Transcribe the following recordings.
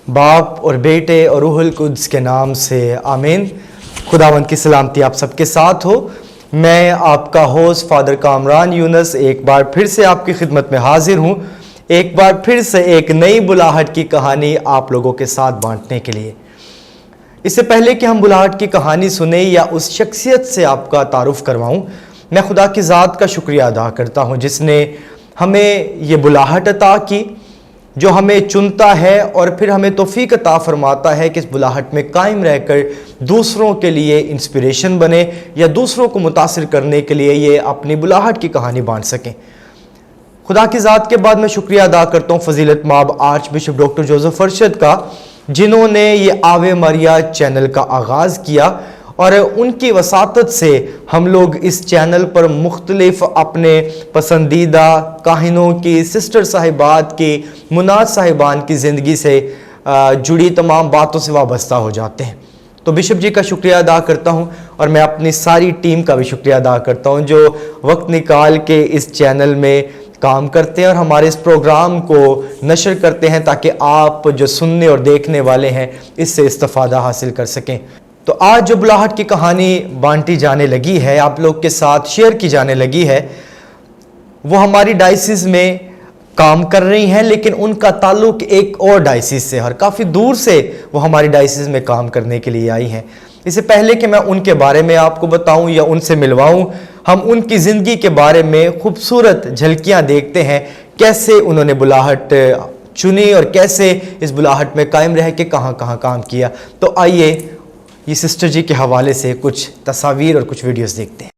बाप और बेटे और रूहुल कुद्स के नाम से आमीन। खुदावंद की सलामती आप सबके साथ हो। मैं आपका होस्ट फादर कामरान यूनुस एक बार फिर से आपकी खिदमत में हाजिर हूँ, एक बार फिर से एक नई बुलाहट की कहानी आप लोगों के साथ बांटने के लिए। इससे पहले कि हम बुलाहट की कहानी सुने या उस शख्सियत से आपका तारुफ करवाऊँ, मैं खुदा की ज़ात का शुक्रिया अदा करता हूँ जिसने हमें ये बुलाहट अता की, जो हमें चुनता है और फिर हमें तौफीक अता फरमाता है कि इस बुलाहट में कायम रहकर दूसरों के लिए इंस्पिरेशन बने या दूसरों को मुतासिर करने के लिए ये अपनी बुलाहट की कहानी बांट सकें। खुदा की ज़ात के बाद मैं शुक्रिया अदा करता हूँ फजीलत माब arch bishop doctor Joseph Arshad का, जिन्होंने ये आवे मरिया चैनल का आगाज़ किया और उनकी वसातत से हम लोग इस चैनल पर मुख्तलिफ अपने पसंदीदा काहिनों की, सिस्टर साहिबात की, मुनाज साहिबान की ज़िंदगी से जुड़ी तमाम बातों से वाबस्ता हो जाते हैं। तो बिशप जी का शुक्रिया अदा करता हूं और मैं अपनी सारी टीम का भी शुक्रिया अदा करता हूं जो वक्त निकाल के इस चैनल में काम करते हैं और हमारे इस प्रोग्राम को नशर करते हैं ताकि आप जो सुनने और देखने वाले हैं इससे इस्तिफादा हासिल कर सकें। तो आज जो बुलाहट की कहानी बांटी जाने लगी है, आप लोग के साथ शेयर की जाने लगी है, वो हमारी डायसिस में काम कर रही हैं, लेकिन उनका ताल्लुक एक और डायसिस से और काफ़ी दूर से वो हमारी डायसिस में काम करने के लिए आई हैं। इससे पहले कि मैं उनके बारे में आपको बताऊं या उनसे मिलवाऊं, हम उनकी ज़िंदगी के बारे में खूबसूरत झलकियां देखते हैं, कैसे उन्होंने बुलाहट चुनी और कैसे इस बुलाहट में कायम रह के कहाँ कहाँ काम किया। तो आइए ये सिस्टर जी के हवाले से कुछ तस्वीर और कुछ वीडियोस देखते हैं।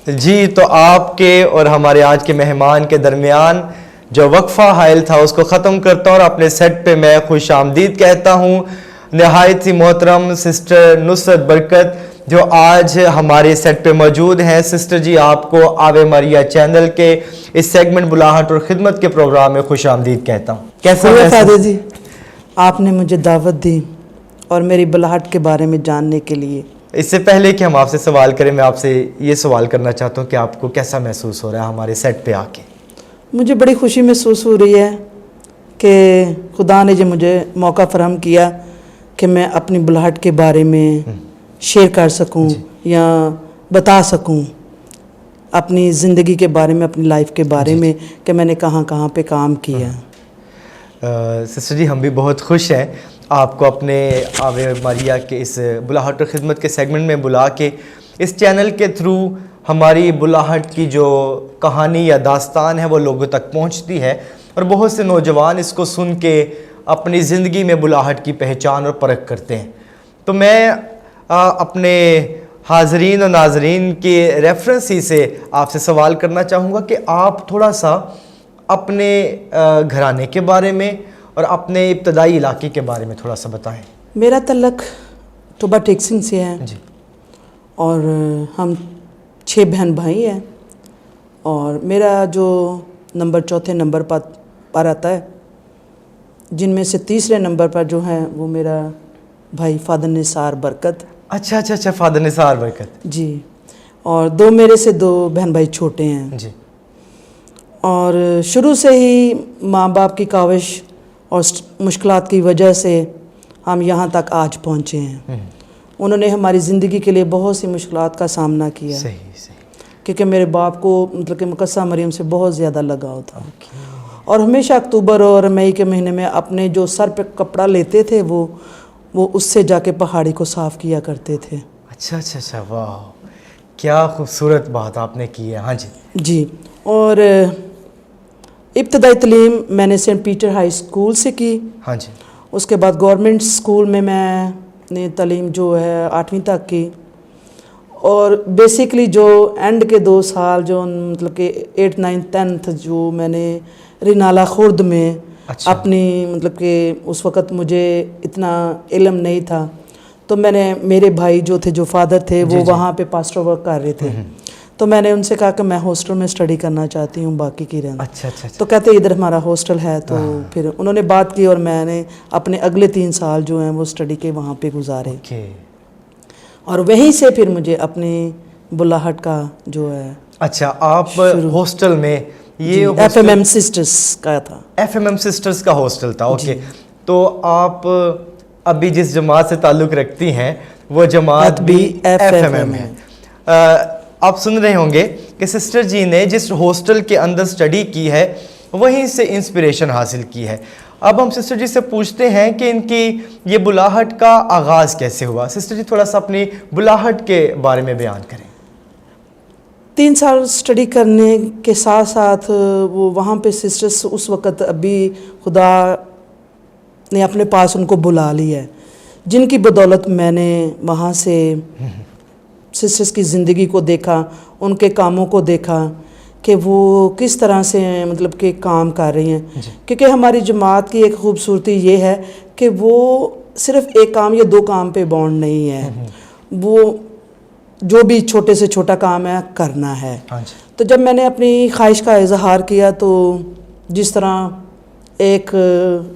जी, तो आपके और हमारे आज के मेहमान के दरमियान जो वक्फा हायल था उसको ख़त्म करता हूँ और अपने सेट पे मैं खुश आमदीद कहता हूँ नहायत ही मोहतरम सिस्टर नुसरत बरकत जो आज हमारे सेट पे मौजूद हैं। सिस्टर जी, आपको आवे मरिया चैनल के इस सेगमेंट बुलाहट और ख़िदमत के प्रोग्राम में खुश आमदीद कहता हूँ। कैसा फादर जी, आपने मुझे दावत दी और मेरी बुलाहट के बारे में जानने के लिए। इससे पहले कि हम आपसे सवाल करें, मैं आपसे ये सवाल करना चाहता हूँ कि आपको कैसा महसूस हो रहा है हमारे सेट पे आके? मुझे बड़ी खुशी महसूस हो रही है कि खुदा ने जो मुझे मौका फराहम किया कि मैं अपनी बुलाहट के बारे में शेयर कर सकूं या बता सकूं अपनी ज़िंदगी के बारे में, अपनी लाइफ के बारे में कि मैंने कहाँ कहाँ पे काम किया। सिस्टर जी, हम भी बहुत खुश हैं आपको अपने आवे मरिया के इस बुलाहट और ख़िदमत के सेगमेंट में बुला के इस चैनल के थ्रू हमारी बुलाहट की जो कहानी या दास्तान है वो लोगों तक पहुंचती है और बहुत से नौजवान इसको सुन के अपनी ज़िंदगी में बुलाहट की पहचान और परख करते हैं। तो मैं अपने हाज़रीन और नाज़रीन के रेफरेंस ही से आपसे सवाल करना चाहूँगा कि आप थोड़ा सा अपने घराने के बारे में और अपने इब्तदाई इलाके के बारे में थोड़ा सा बताएं। मेरा तल्लक टोबा टेक्सिंग से है जी। और हम 6 बहन भाई हैं और मेरा जो नंबर चौथे नंबर पर आता है, जिनमें से तीसरे नंबर पर जो है वो मेरा भाई फादर निसार बरकत। अच्छा, फादर निसार बरकत जी। और 2 मेरे से 2 बहन भाई छोटे हैं जी। और शुरू से ही माँ बाप की काविश और मुश्किलात की वजह से हम यहाँ तक आज पहुँचे हैं। उन्होंने हमारी ज़िंदगी के लिए बहुत सी मुश्किलात का सामना किया। सही। क्योंकि मेरे बाप को मतलब कि मुकस्सा मरियम से बहुत ज़्यादा लगाव था और हमेशा अक्टूबर और मई के महीने में अपने जो सर पे कपड़ा लेते थे वो उससे जाके पहाड़ी को साफ़ किया करते थे। अच्छा, वाह, क्या खूबसूरत बात आपने की है। हाँ जी। और इब्तदाई तालीम मैंने सेंट पीटर हाई स्कूल से की। हाँ जी। उसके बाद गवर्नमेंट स्कूल में मैंने तालीम जो है 8वीं तक की और बेसिकली जो एंड के 2 साल जो मतलब कि 8, 9, 10th जो मैंने रिनाला खुर्द में अपनी मतलब कि उस वक़्त मुझे इतना इल्म नहीं था, तो मैंने मेरे भाई जो थे, जो फादर थे, वो वहाँ पे पास्टर वर्क कर रहे थे, तो मैंने उनसे कहा कि मैं हॉस्टल में स्टडी करना चाहती हूँ, बाकी की रहना। अच्छा। तो कहते इधर हमारा हॉस्टल है। तो फिर उन्होंने बात की और मैंने अपने अगले 3 साल जो हैं वो स्टडी के वहाँ पे गुजारे और वहीं से फिर मुझे अपनी बुलाहट का जो है। अच्छा, आप हॉस्टल में ये FMM सिस्टर्स का था। FMM सिस्टर्स का हॉस्टल था। ओके। तो आप अभी जिस जमात से ताल्लुक़ रखती हैं वो जमात भी FMM है। आप सुन रहे होंगे कि सिस्टर जी ने जिस हॉस्टल के अंदर स्टडी की है वहीं से इंस्पिरेशन हासिल की है। अब हम सिस्टर जी से पूछते हैं कि इनकी ये बुलाहट का आगाज़ कैसे हुआ। सिस्टर जी थोड़ा सा अपनी बुलाहट के बारे में बयान करें। 3 साल स्टडी करने के साथ साथ वो वहाँ पे सिस्टर्स उस वक़्त अभी खुदा ने अपने पास उनको बुला लिया है, जिनकी बदौलत मैंने वहाँ से सिस्टर्स की ज़िंदगी को देखा, उनके कामों को देखा कि वो किस तरह से मतलब कि काम कर रही हैं। क्योंकि हमारी जमात की एक खूबसूरती ये है कि वो सिर्फ़ एक काम या 2 काम पे बॉन्ड नहीं है, वो जो भी छोटे से छोटा काम है करना है। तो जब मैंने अपनी ख्वाहिश का इजहार किया तो जिस तरह एक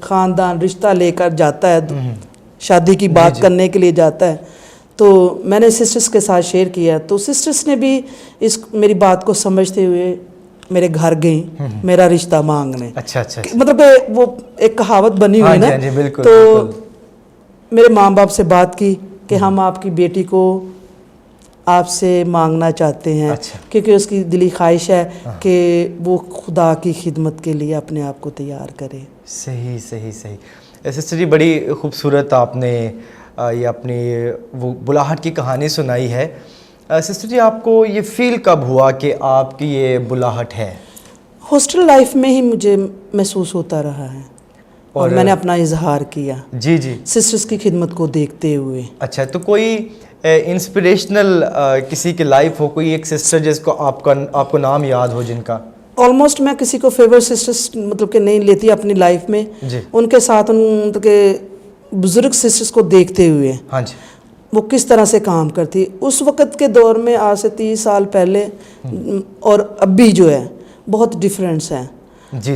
ख़ानदान रिश्ता लेकर जाता है, शादी की बात करने के लिए जाता है, तो मैंने सिस्टर्स के साथ शेयर किया। तो सिस्टर्स ने भी इस मेरी बात को समझते हुए मेरे घर गई मेरा रिश्ता मांगने। अच्छा। मतलब कि वो एक कहावत बनी हुई ना। तो मेरे माँ बाप से बात की कि हम आपकी बेटी को आपसे मांगना चाहते हैं। क्योंकि उसकी दिली ख्वाहिश है कि वो खुदा की खिदमत के लिए अपने आप को तैयार करे। सही। सिस्टर जी बड़ी खूबसूरत आपने ये अपनी वो बुलाहट की कहानी सुनाई है। सिस्टर जी आपको ये फ़ील कब हुआ कि आपकी ये बुलाहट है? हॉस्टल लाइफ में ही मुझे महसूस होता रहा है और मैंने अपना इजहार किया। जी सिस्टर्स की खिदमत को देखते हुए। अच्छा, तो कोई इंस्पिरेशनल किसी की लाइफ हो, कोई एक सिस्टर जिसको आपको नाम याद हो जिनका? ऑलमोस्ट मैं किसी को फेवरेट सिस्टर्स मतलब कि नहीं लेती अपनी लाइफ में। उनके साथ मतलब के बुज़ुर्ग सिस्टर्स को देखते हुए वो किस तरह से काम करती उस वक़्त के दौर में, आज से 30 साल पहले और अभी जो है बहुत डिफरेंस है। जी।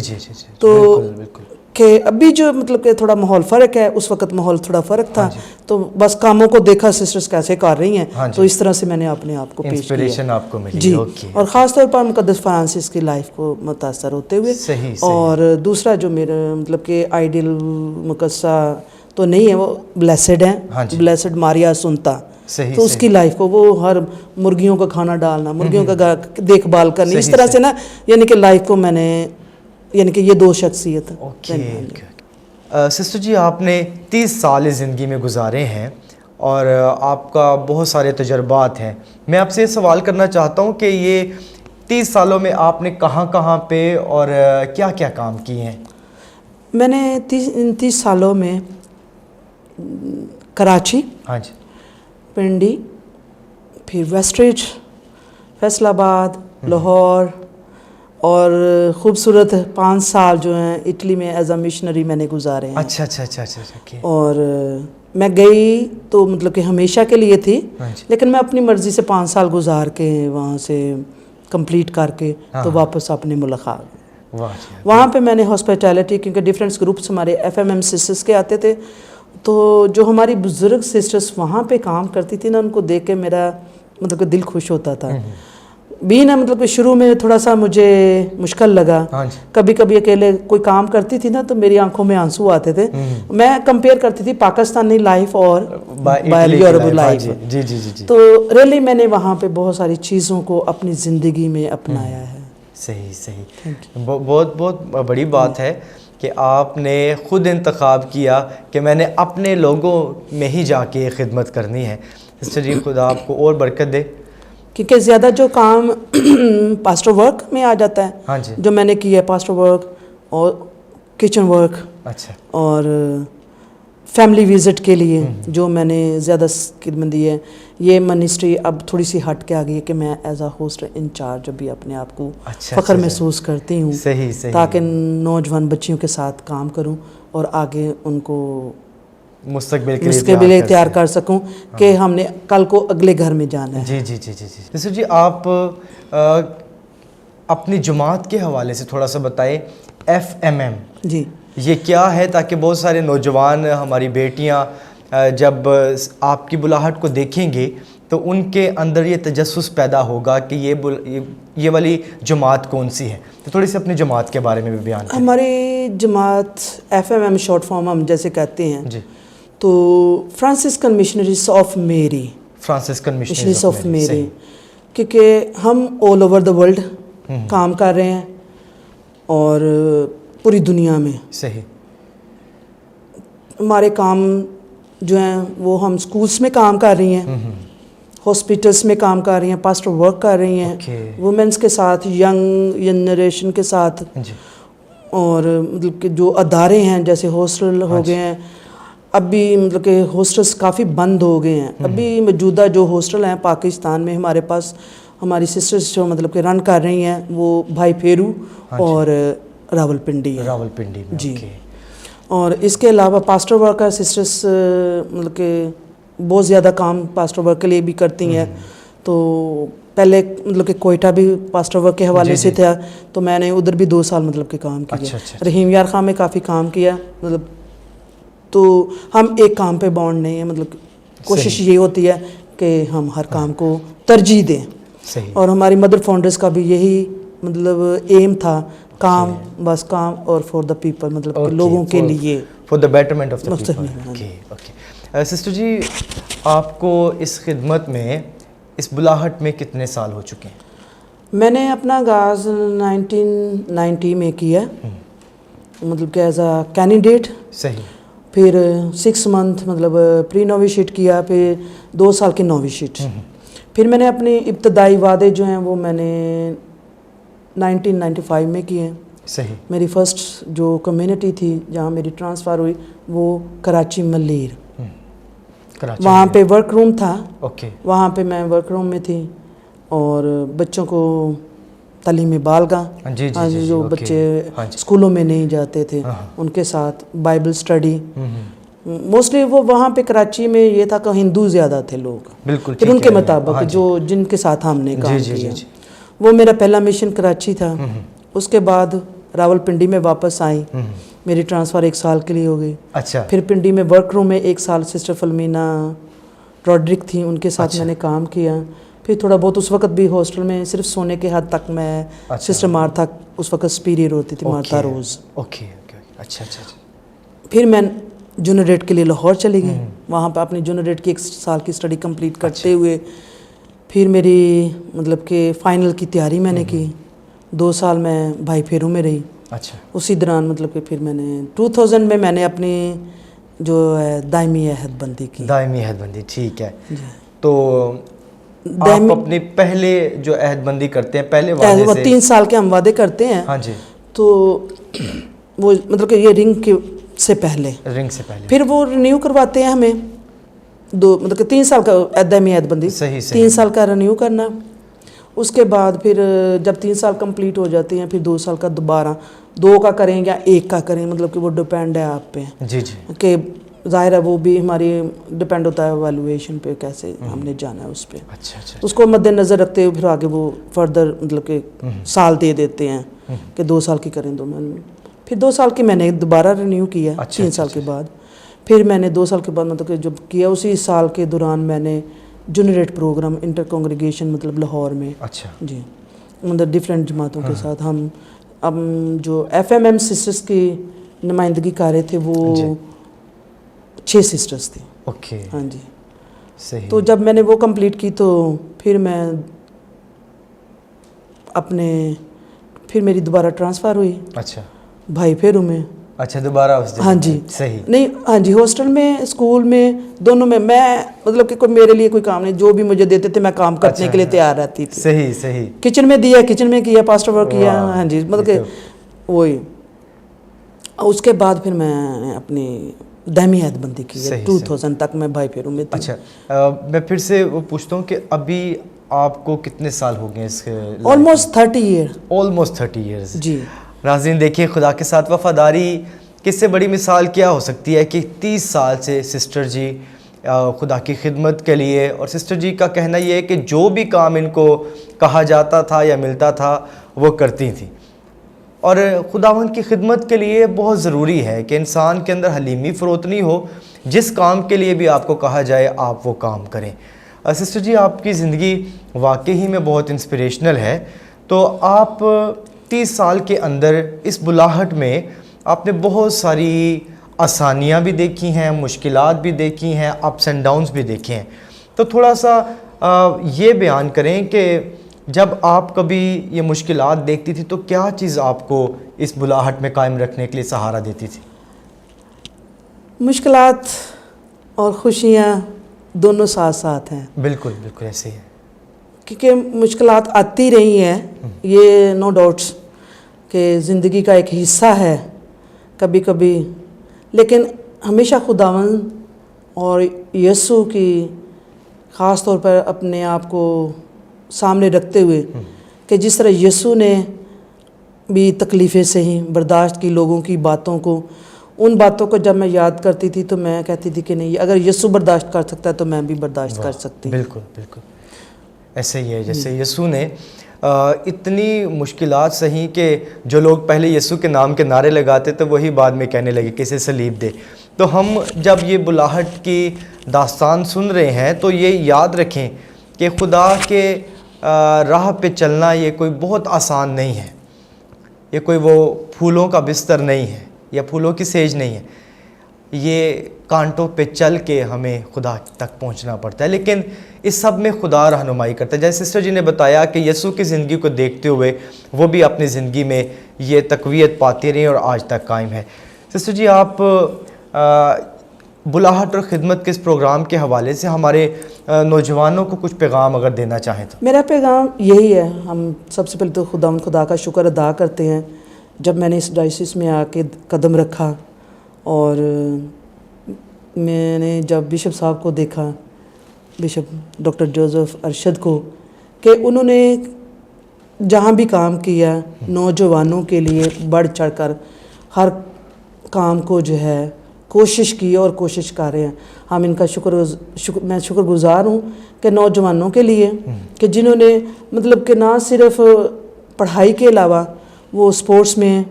तो बिल्कुल। कि अभी जो मतलब कि थोड़ा माहौल फ़र्क है, उस वक़्त माहौल थोड़ा फ़र्क था। तो बस कामों को देखा सिस्टर्स कैसे कर रही हैं, तो इस तरह से मैंने अपने आप को पेश किया। इंस्पिरेशन आपको मिली। जी। और ख़ास तौर पर मुक़द्दस फ्रांसिस की लाइफ को मुतासर होते हुए। सही। और दूसरा जो मेरा मतलब कि आइडियल मुक़द्दसा तो नहीं है, वो ब्लेसड हैं। ब्लेसड मारिया सुनता। तो उसकी लाइफ को वो हर मुर्गियों का खाना डालना, मुर्गियों का देखभाल करनी, इस तरह से ना, यानी कि लाइफ को मैंने, यानी कि ये 2 शख्सियत। सिस्टर जी आपने 30 साल ज़िंदगी में गुजारे हैं और आपका बहुत सारे तजर्बात हैं। मैं आपसे ये सवाल करना चाहता हूँ कि ये 30 सालों में आपने कहाँ कहाँ पे और क्या क्या काम किए हैं? मैंने 30 सालों में कराची, हाँ जी। पिंडी, फिर वेस्टरिज, फैसलाबाद, लाहौर और ख़ूबसूरत 5 साल जो हैं इटली में एज अ मिशनरी मैंने गुजारे हैं। अच्छा अच्छा अच्छा अच्छा अच्छा, okay। और मैं गई तो मतलब कि हमेशा के लिए थी, हाँ जी। लेकिन मैं अपनी मर्ज़ी से 5 साल गुजार के वहाँ से कंप्लीट करके तो वापस अपने मुल्क आ गई। वाह जी। वहाँ पे मैंने हॉस्पिटैलिटी, क्योंकि डिफरेंट ग्रुप्स हमारे FMM सिस्टर्स के आते थे, तो जो हमारी बुज़ुर्ग सिस्टर्स वहाँ पे काम करती थी ना, उनको देख के मेरा मतलब कि दिल खुश होता था। भी ना मतलब कि शुरू में थोड़ा सा मुझे मुश्किल लगा। हाँ जी। कभी कभी अकेले कोई काम करती थी ना तो मेरी आंखों में आंसू आते थे। मैं कंपेयर करती थी पाकिस्तानी लाइफ और यूरोप लाइफ। जी जी जी जी। तो रियली मैंने वहाँ पे बहुत सारी चीज़ों को अपनी ज़िंदगी में अपनाया है। सही सही। बहुत बहुत बड़ी बात है कि आपने ख़ुद इंतखाब किया कि मैंने अपने लोगों में ही जाके खिदमत करनी है। सिस्टर जी, खुदा आपको और बरकत दे, क्योंकि ज़्यादा जो काम पास्टर वर्क में आ जाता है। हाँ जी। जो मैंने किया है पास्टर वर्क और किचन वर्क। अच्छा। और फैमिली विज़िट के लिए जो मैंने ज़्यादा खिदमत दी है, ये मिनिस्ट्री अब थोड़ी सी हट के आ गई है कि मैं एज अ होस्ट इंचार्ज अभी अपने आप को फ़ख्र महसूस करती हूँ। सही सही। ताकि नौजवान बच्चियों के साथ काम करूँ और आगे उनको मुस्तकबिल लिए तैयार कर सकूं कि हमने कल को अगले घर में जाना है। जी जी जी जी जी। सिस्टर जी, आप अपनी जमात के हवाले से थोड़ा सा बताएं। FMM जी, ये क्या है, ताकि बहुत सारे नौजवान, हमारी बेटियां जब आपकी बुलाहट को देखेंगे तो उनके अंदर ये तजस्सुस पैदा होगा कि ये वाली जमात कौन सी है। तो थोड़ी सी अपनी जमात के बारे में भी बयान करें। हमारी जमात FMM शॉर्ट फॉर्म हम जैसे कहते हैं जी। तो फ्रांसिस्कन मिशनरीज ऑफ मेरी, फ्रांसिस्कन मिशनरीज ऑफ मेरी, क्योंकि हम ऑल ओवर द वर्ल्ड काम कर रहे हैं और पूरी दुनिया में। सही। हमारे काम जो हैं वो हम स्कूल्स में काम कर रही हैं, हॉस्पिटल्स में काम कर रही हैं, पास्टर वर्क कर रही हैं, वुमेंस के साथ, यंग जनरेशन के साथ जी। और मतलब कि जो अदारे हैं जैसे हॉस्टल हो गए हैं, अभी मतलब कि हॉस्टल्स काफ़ी बंद हो गए हैं। अभी मौजूदा जो हॉस्टल हैं पाकिस्तान में हमारे पास, हमारी सिस्टर्स जो मतलब कि रन कर रही हैं वो भाई फेरू और रावलपिंडी है। रावलपिंडी में जी। और इसके अलावा पास्टर वर्क का सिस्टर्स मतलब कि बहुत ज़्यादा काम पास्टर वर्क के लिए भी करती हैं। तो पहले मतलब कि कोयटा भी पास्टर वर्क के हवाले से था, तो मैंने उधर भी 2 साल मतलब के काम किया। अच्छा। रहीम यार खां में काफ़ी काम किया, मतलब तो हम एक काम पे बॉन्ड नहीं है, मतलब कोशिश ये होती है कि हम हर काम को तरजीह दें। सही। और हमारी मदर फाउंडर्स का भी यही मतलब एम था, काम बस काम और फॉर द पीपल, मतलब कि लोगों के लिए, for the betterment of the people. Okay. Sister ji, आपको इस खिदमत में, इस बुलाहट में कितने साल हो चुके हैं? मैंने अपना आगाज़ 1990 में किया, मतलब कि एज अ कैंडिडेट। सही। फिर 6 मंथ मतलब प्री नोविशिएट किया, फिर 2 साल की नोविशिएट। फिर मैंने अपने इब्तदाई वादे जो हैं वो मैंने 1995 में किए। सही। मेरी फर्स्ट जो कम्युनिटी थी जहाँ मेरी ट्रांसफ़र हुई वो कराची मलीर, वहाँ पे वर्क रूम था। ओके। वहाँ पे मैं वर्क रूम में थी और बच्चों को तालीम बालगा, जो बच्चे स्कूलों में नहीं जाते थे उनके साथ बाइबल स्टडी। मोस्टली वो वहाँ पे कराची में ये था कि हिंदू ज़्यादा थे लोग, बिल्कुल, फिर उनके मुताबिक जो जिनके साथ हमने काम किया। वो मेरा पहला मिशन कराची था। उसके बाद रावलपिंडी में वापस आई, मेरी ट्रांसफ़र 1 साल के लिए हो गई। अच्छा। फिर पिंडी में वर्क रूम में 1 साल सिस्टर फलमीना रॉड्रिक थी, उनके साथ मैंने काम किया। फिर थोड़ा बहुत उस वक्त भी हॉस्टल में सिर्फ सोने के हद तक मैं सिस्टर मार्था, उस वक्त सुपीरियर होती थी मार्था रोज़। ओके। अच्छा। फिर मैं जूनियर रेट के लिए लाहौर चली गई। वहाँ पर अपनी जूनियर रेट की 1 साल की स्टडी कंप्लीट करते हुए फिर मेरी मतलब कि फ़ाइनल की तैयारी मैंने की। 2 साल मैं भाई फेरू में रही। अच्छा। उसी दौरान मतलब कि फिर मैंने 2000 में मैंने अपनी जो है दायमी अहदबंदी की। दायमी अहदबंदी, ठीक है। तो आप अपने पहले जो अहदबंदी करते हैं, पहले वादे वो से 3 साल के हम वादे करते हैं। हाँ जी, तो वो मतलब कि ये रिंग के से पहले, रिंग से पहले फिर वो रिन्यू करवाते हैं हमें, मतलब कि 3 साल का अहद अहदबंदी, सही सही 3 साल का रिन्यू करना। उसके बाद फिर जब 3 साल कंप्लीट हो जाते हैं, फिर 2 साल का दोबारा 2 का करें या 1 का करें, मतलब कि वो डिपेंड है आप पे जी जी। कि ज़ाहिर है वो भी हमारी डिपेंड होता है वैल्यूएशन पे, कैसे हमने जाना है उस पर। अच्छा अच्छा। उसको मद्देनज़र रखते हुए फिर आगे वो फर्दर मतलब कि साल दे देते हैं कि 2 साल की करें, 2 महीने। फिर 2 साल की मैंने दोबारा रिन्यू किया। अच्छा, 3 साल के बाद फिर मैंने 2 साल के बाद मतलब कि जब किया, उसी साल के दौरान मैंने जूनियरेट प्रोग्राम इंटर कांग्रीगेशन मतलब लाहौर में, अच्छा जी, मतलब डिफरेंट जमातों के साथ हम जो FMM सिस्टर्स की नुमाइंदगी कर रहे थे, वो 6 सिस्टर्स थी। ओके, हाँ जी। सही। तो जब मैंने वो कंप्लीट की तो फिर मैं फिर मेरी दोबारा ट्रांसफ़र हुई अच्छा भाई फेरू में। अच्छा, दोबारा उस हाँ जी, सही। नहीं हाँ जी, हॉस्टल में, स्कूल में, दोनों में मैं मतलब कि कोई मेरे लिए कोई काम नहीं, जो भी मुझे देते थे मैं काम करने अच्छा, के लिए तैयार रहती थी। सही सही। किचन में दिया, किचन में किया, पास्टर वर्क किया। वाह, हाँ जी, मतलब ये कि वही। उसके बाद फिर मैं अपनी दायमी हदबंदी की है, सही, 2000 तक मैं भाई फेरू में थी। अच्छा, मैं फिर से वो पूछता हूँ कि अभी आपको कितने साल हो गए इसके? Almost 30 year. ऑलमोस्ट 30 ईयर्स जी। नाज़रीन, देखिए खुदा के साथ वफादारी किससे बड़ी मिसाल क्या हो सकती है कि 30 साल से सिस्टर जी खुदा की खिदमत के लिए, और सिस्टर जी का कहना ये है कि जो भी काम इनको कहा जाता था या मिलता था वो करती थी। और खुदावंद की खिदमत के लिए बहुत ज़रूरी है कि इंसान के अंदर हलीमी फ़रोतनी हो, जिस काम के लिए भी आपको कहा जाए आप वो काम करें। सिस्टर जी, आपकी ज़िंदगी वाकई ही में बहुत इंस्पिरेशनल है। तो आप 30 साल के अंदर इस बुलाहट में आपने बहुत सारी आसानियाँ भी देखी हैं, मुश्किलात भी देखी हैं, अप्स एंड डाउन्स भी देखे हैं। तो थोड़ा सा ये बयान करें कि जब आप कभी ये मुश्किलात देखती थी तो क्या चीज़ आपको इस बुलाहट में कायम रखने के लिए सहारा देती थी? मुश्किलात और खुशियाँ दोनों साथ साथ हैं। बिल्कुल बिल्कुल ऐसे ही है, क्योंकि मुश्किलात आती रही हैं, ये नो डाउट्स कि ज़िंदगी का एक हिस्सा है कभी कभी, लेकिन हमेशा खुदावन और यीशु की ख़ास तौर पर अपने आप को सामने रखते हुए कि जिस तरह यीशु ने भी तकलीफ़ें सही, बर्दाश्त की लोगों की बातों को, उन बातों को जब मैं याद करती थी तो मैं कहती थी कि नहीं, अगर यीशु बर्दाश्त कर सकता है तो मैं भी बर्दाश्त कर सकती। बिल्कुल बिल्कुल ऐसे ही है। जैसे यीशु ने इतनी मुश्किलात सही कि जो लोग पहले यीशु के नाम के नारे लगाते थे वही बाद में कहने लगे कि इसे सलीब दे। तो हम जब ये बुलाहट की दास्तान सुन रहे हैं तो ये याद रखें कि खुदा के राह पे चलना ये कोई बहुत आसान नहीं है, ये कोई वो फूलों का बिस्तर नहीं है या फूलों की सेज नहीं है, ये कांटों पे चल के हमें खुदा तक पहुंचना पड़ता है। लेकिन इस सब में खुदा रहनुमाई करता है। जैसे सिस्टर जी ने बताया कि यीशु की ज़िंदगी को देखते हुए वो भी अपनी ज़िंदगी में ये तक़वियत पाती रही और आज तक कायम है। सिस्टर जी, आप बुलाहट और ख़िदमत के इस प्रोग्राम के हवाले से हमारे नौजवानों को कुछ पैगाम अगर देना चाहें तो? मेरा पैगाम यही है, हम सबसे पहले तो खुदा का शुक्र अदा करते हैं जब मैंने इस डायसिस में आके कदम रखा, और मैंने जब बिशप साहब को देखा, बिशप डॉक्टर जोसेफ अरशद को, कि उन्होंने जहाँ भी काम किया नौजवानों के लिए बढ़ चढ़कर हर काम को जो है कोशिश की और कोशिश कर रहे हैं। हम इनका मैं शुक्रगुज़ार हूँ कि नौजवानों के लिए कि जिन्होंने मतलब कि ना सिर्फ पढ़ाई के अलावा वो स्पोर्ट्स में,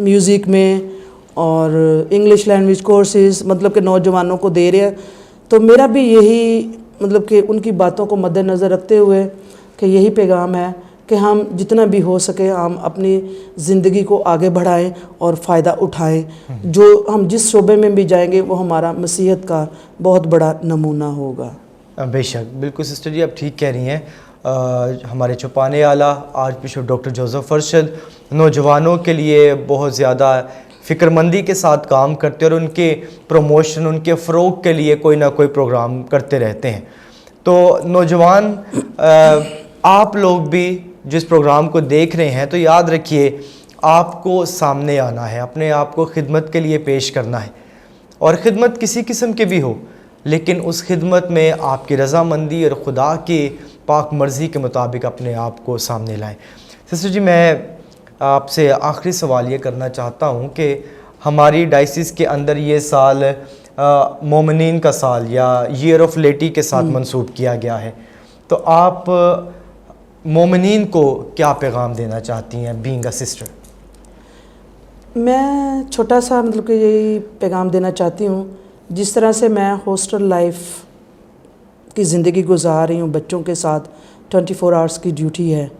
म्यूज़िक में और इंग्लिश लैंग्वेज कोर्सेज़ मतलब कि नौजवानों को दे रहे हैं। तो मेरा भी यही मतलब कि उनकी बातों को मद्देनज़र रखते हुए कि यही पैगाम है कि हम जितना भी हो सके हम अपनी ज़िंदगी को आगे बढ़ाएं और फ़ायदा उठाएं। जो हम जिस शोबे में भी जाएंगे वो हमारा मसीहत का बहुत बड़ा नमूना होगा। बेशक, बिल्कुल सिस्टर जी, आप ठीक कह रही हैं। हमारे छुपाने आला आज बिशप डॉक्टर जोसेफ अरशद नौजवानों के लिए बहुत ज़्यादा फ़िक्रमंदी के साथ काम करते हैं और उनके प्रमोशन, उनके फ़रोग के लिए कोई ना कोई प्रोग्राम करते रहते हैं। तो नौजवान आप लोग भी जिस प्रोग्राम को देख रहे हैं, तो याद रखिए आपको सामने आना है, अपने आप को खिदमत के लिए पेश करना है, और ख़िदमत किसी किस्म की भी हो, लेकिन उस खिदमत में आपकी रज़ामंदी और खुदा की पाक मर्ज़ी के मुताबिक अपने आप को सामने लाएं। सिस्टर जी, मैं आपसे आखिरी सवाल ये करना चाहता हूँ कि हमारी डायसिस के अंदर ये साल मोमिनीन का साल या ईयर ऑफ लेटी के साथ मंसूब किया गया है, तो आप मोमिनीन को क्या पैगाम देना चाहती हैं बीइंग अ सिस्टर? मैं छोटा सा मतलब कि यही पैगाम देना चाहती हूँ, जिस तरह से मैं हॉस्टल लाइफ की ज़िंदगी गुजार रही हूँ, बच्चों के साथ 24 आवर्स की ड्यूटी है,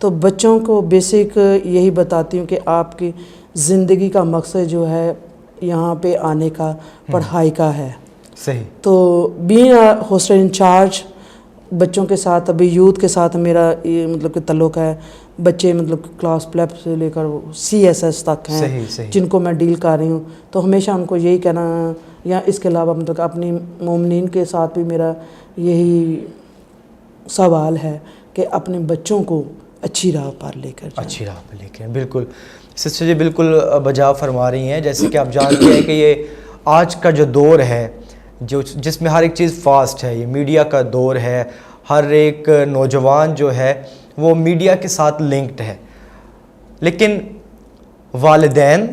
तो बच्चों को बेसिक यही बताती हूँ कि आपकी ज़िंदगी का मकसद जो है यहाँ पे आने का पढ़ाई का है। सही। तो बीइंग हॉस्टल इंचार्ज बच्चों के साथ, अभी यूथ के साथ मेरा ये मतलब कि ताल्लुक़ है। बच्चे मतलब क्लास प्लेप से लेकर CSS तक हैं, सही, सही। जिनको मैं डील कर रही हूँ, तो हमेशा उनको यही कहना, या इसके अलावा मतलब अपनी मोमिनीन के साथ भी मेरा यही सवाल है कि अपने बच्चों को अच्छी राह पर लेकर जाएं। अच्छी राह पर लेकर, बिल्कुल सिस्टर जी बिल्कुल बजा फरमा रही हैं। जैसे कि आप जानते हैं कि ये आज का जो दौर है, जो जिसमें हर एक चीज़ फास्ट है, ये मीडिया का दौर है, हर एक नौजवान जो है वो मीडिया के साथ लिंक्ड है, लेकिन वालिदैन,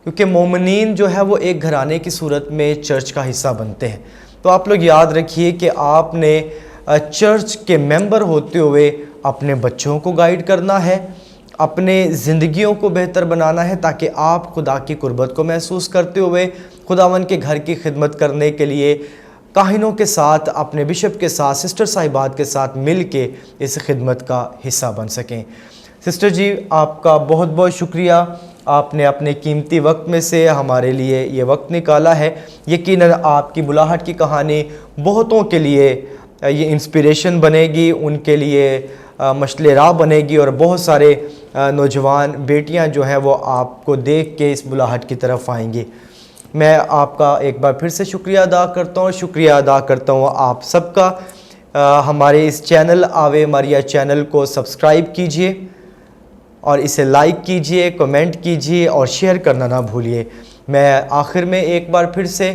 क्योंकि मोमिनीन जो है वो एक घराने की सूरत में चर्च का हिस्सा बनते हैं, तो आप लोग याद रखिए कि आपने चर्च के मेंबर होते हुए अपने बच्चों को गाइड करना है, अपने ज़िंदगियों को बेहतर बनाना है, ताकि आप खुदा की कुर्बत को महसूस करते हुए खुदावन के घर की खिदमत करने के लिए काहिनों के साथ, अपने बिशप के साथ, सिस्टर साहिबात के साथ मिल के इस खिदमत का हिस्सा बन सकें। सिस्टर जी, आपका बहुत बहुत शुक्रिया, आपने अपने कीमती वक्त में से हमारे लिए ये वक्त निकाला है। यकीनन आपकी बुलाहट की कहानी बहुतों के लिए ये इंस्पिरेशन बनेगी, उनके लिए मशले राह बनेगी, और बहुत सारे नौजवान बेटियां जो हैं वो आपको देख के इस बुलाहट की तरफ आएंगी। मैं आपका एक बार फिर से शुक्रिया अदा करता हूँ। शुक्रिया अदा करता हूँ आप सबका। हमारे इस चैनल आवे मारिया चैनल को सब्सक्राइब कीजिए और इसे लाइक कीजिए, कमेंट कीजिए और शेयर करना ना भूलिए। मैं आखिर में एक बार फिर से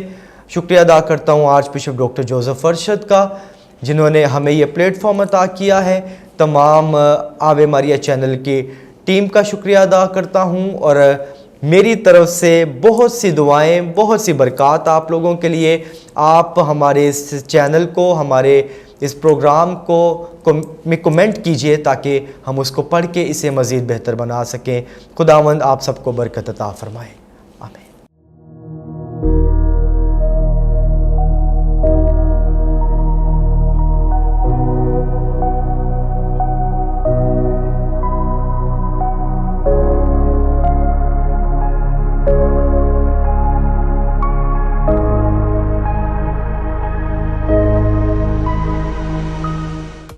शुक्रिया अदा करता हूँ arch bishop doctor Joseph Arshad का, जिन्होंने हमें ये प्लेटफॉर्म अता किया है। तमाम आवे मारिया चैनल की टीम का शुक्रिया अदा करता हूँ, और मेरी तरफ से बहुत सी दुआएं, बहुत सी बरक़ात आप लोगों के लिए। आप हमारे इस चैनल को, हमारे इस प्रोग्राम को में कमेंट कीजिए, ताकि हम उसको पढ़ के इसे मज़ीद बेहतर बना सकें। खुदावंद आप सबको बरकत अता फ़रमाए।